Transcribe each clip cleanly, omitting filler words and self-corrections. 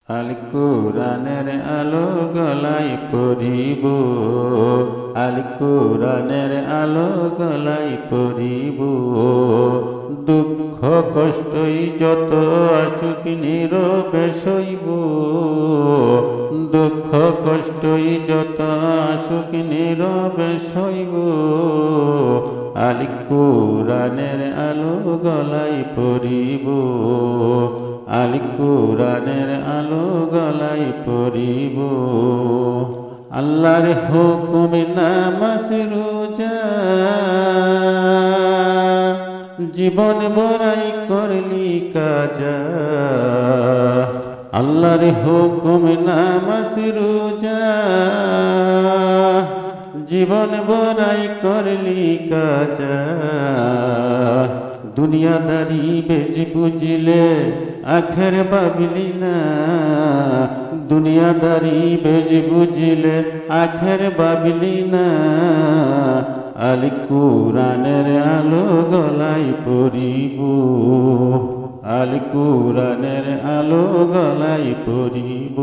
আল কুরআনের আলো গলায় পরিব, আল কুরআনের আলো গলায় পরিব। দুঃখ কষ্টই যত আসুক নীরবে সইব, দুঃখ কষ্টই যত আসুক নীরবে সইব। আল কুরআনের আলো গলায় পরিব, আল কুরআনের আলো গলায় পরিব। আল্লাহর হুকুম নামাজ রোজা, জীবন বড়াই করলি কাজা। আল্লাহর হুকুম নামাজ রোজা, জীবন বড়াই করলি কাজা। দুনিয়াদারি বেশ বুঝলে আখের ভাবলি না, দুনিয়াদারি বেশ বুঝলে আখের ভাবলি না। আল কুরআনের আলো গলায় পরিব, আল কুরআনের আলো গলায় পরিব।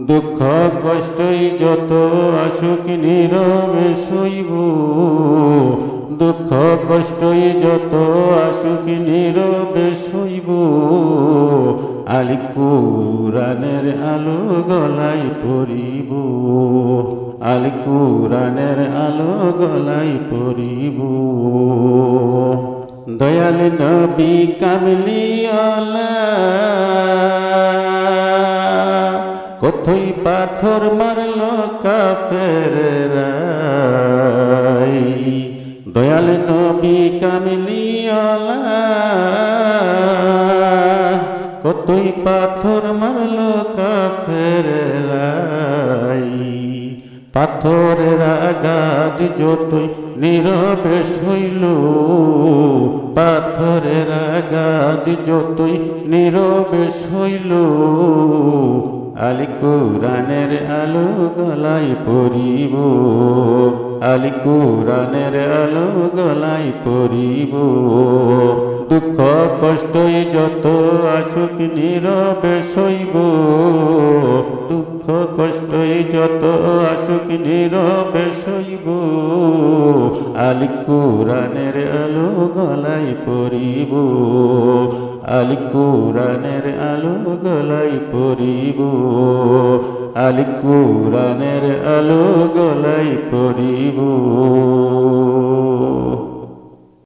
দুঃখ কষ্টই যত আসুক নীরবে সইব, দুঃখ কষ্টই যত আসুক নীরবে সইব। আল কুরআনের আলো গলায় পরিব, আল কুরআনের আলো গলায় পরিব। দয়াল নবী কামলিওয়ালা কতই পাথর মারলো কাফেররা। দয়াল নবী কামলিওয়ালা কতই পাথর মারলো কাফেররা। পাথরের আঘাত যতই নীরবে সইল, পাথরের আঘাত যতই নীরবে সইল। আল কুরআনের আলো গলায় পরিব, আল কুরআনের আলো গলায় পরিব। দুঃখ কষ্টই যত আসুক নীরবে সইব, দুঃখ কষ্টই যত আসুক নীরবে সইব। আল কুরআনের আলো গলায় পরিব, আল কুরআনের আলো গলায় পরিব, আল কুরআনের আলো গলায় পরিব।